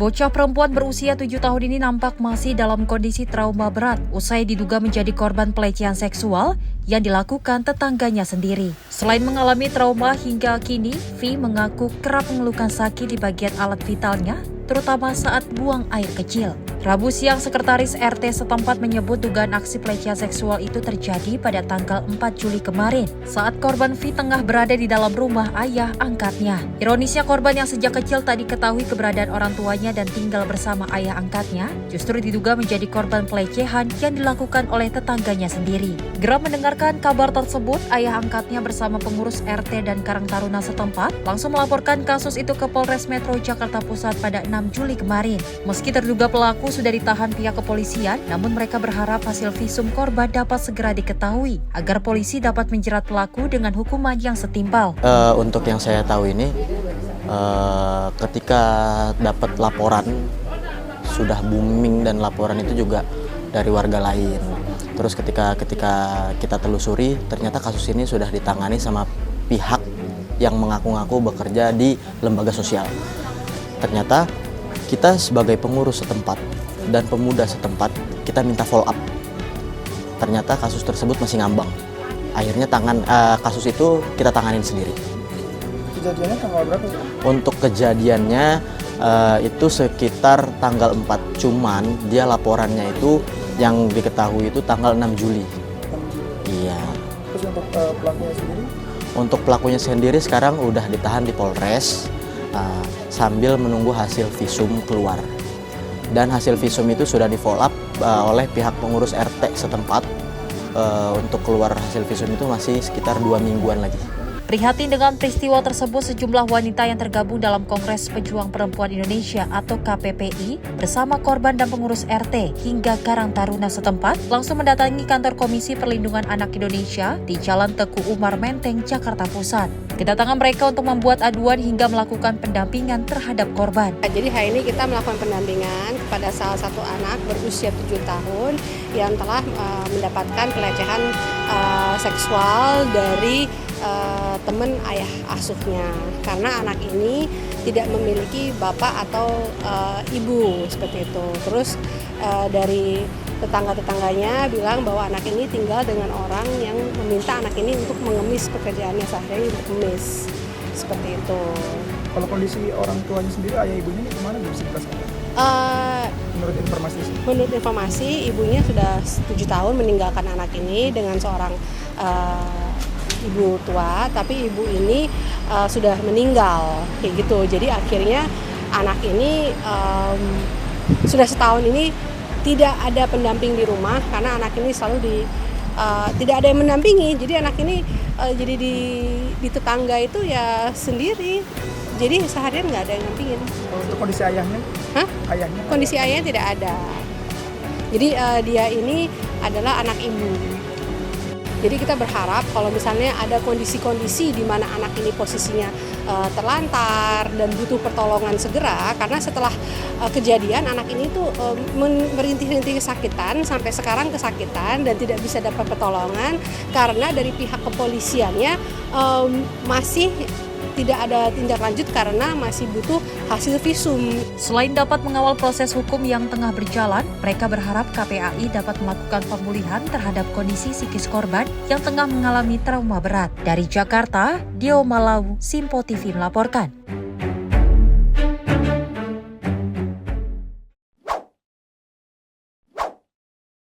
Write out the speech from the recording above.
Bocah perempuan berusia 7 tahun ini nampak masih dalam kondisi trauma berat usai diduga menjadi korban pelecehan seksual yang dilakukan tetangganya sendiri. Selain mengalami trauma hingga kini, V mengaku kerap mengeluhkan sakit di bagian alat vitalnya, terutama saat buang air kecil. Rabu siang, Sekretaris RT setempat menyebut dugaan aksi pelecehan seksual itu terjadi pada tanggal 4 Juli kemarin saat korban V tengah berada di dalam rumah ayah angkatnya. Ironisnya, korban yang sejak kecil tak diketahui keberadaan orang tuanya dan tinggal bersama ayah angkatnya justru diduga menjadi korban pelecehan yang dilakukan oleh tetangganya sendiri. Geram mendengarkan kabar tersebut, ayah angkatnya bersama pengurus RT dan Karang Taruna setempat langsung melaporkan kasus itu ke Polres Metro Jakarta Pusat pada 6 Juli kemarin. Meski terduga pelaku sudah ditahan pihak kepolisian, namun mereka berharap hasil visum korban dapat segera diketahui agar polisi dapat menjerat pelaku dengan hukuman yang setimpal. Untuk yang saya tahu ini, ketika dapat laporan sudah booming dan laporan itu juga dari warga lain. Terus ketika kita telusuri, ternyata kasus ini sudah ditangani sama pihak yang mengaku-ngaku bekerja di lembaga sosial. Ternyata kita sebagai pengurus setempat dan pemuda setempat, kita minta follow up. Ternyata kasus tersebut masih ngambang. Akhirnya kasus itu kita tanganin sendiri. Kejadiannya tanggal berapa? Untuk kejadiannya itu sekitar tanggal 4. Cuman dia laporannya itu yang diketahui itu tanggal 6 Juli. 6 Juli. Iya. Terus untuk pelakunya sendiri? Untuk pelakunya sendiri sekarang udah ditahan di Polres sambil menunggu hasil visum keluar. Dan hasil visum itu sudah di follow up oleh pihak pengurus RT setempat. Untuk keluar hasil visum itu masih sekitar 2 mingguan lagi. Prihatin dengan peristiwa tersebut, sejumlah wanita yang tergabung dalam Kongres Pejuang Perempuan Indonesia atau KPPI bersama korban dan pengurus RT hingga Karang Taruna setempat langsung mendatangi kantor Komisi Perlindungan Anak Indonesia di Jalan Teguh Umar Menteng, Jakarta Pusat. Kedatangan mereka untuk membuat aduan hingga melakukan pendampingan terhadap korban. Jadi hari ini kita melakukan pendampingan kepada salah satu anak berusia 7 tahun yang telah mendapatkan pelecehan seksual dari teman ayah asuhnya, karena anak ini tidak memiliki bapak atau ibu seperti itu. Terus dari tetangga-tetangganya bilang bahwa anak ini tinggal dengan orang yang meminta anak ini untuk mengemis, pekerjaannya sehari-hari untuk mengemis seperti itu. Kalau kondisi orang tuanya sendiri, ayah ibunya ini kemana, bisa dijelaskan? Menurut informasi, ibunya sudah 7 tahun meninggalkan anak ini dengan seorang ibu tua, tapi ibu ini sudah meninggal kayak gitu. Jadi akhirnya anak ini sudah setahun ini tidak ada pendamping di rumah karena anak ini selalu tidak ada yang mendampingi. Jadi anak ini jadi di tetangga itu ya sendiri. Jadi seharian nggak ada yang nampingin. Untuk kondisi ayahnya? Ayahnya? Kondisi ayahnya tidak ada. Jadi dia ini adalah anak ibu. Jadi kita berharap kalau misalnya ada kondisi-kondisi di mana anak ini posisinya terlantar dan butuh pertolongan segera, karena setelah kejadian anak ini tuh merintih-rintih kesakitan, sampai sekarang kesakitan dan tidak bisa dapat pertolongan karena dari pihak kepolisiannya masih tidak ada tindak lanjut karena masih butuh hasil visum. Selain dapat mengawal proses hukum yang tengah berjalan, mereka berharap KPAI dapat melakukan pemulihan terhadap kondisi psikis korban yang tengah mengalami trauma berat. Dari Jakarta, Dio Malau, Simpo TV melaporkan.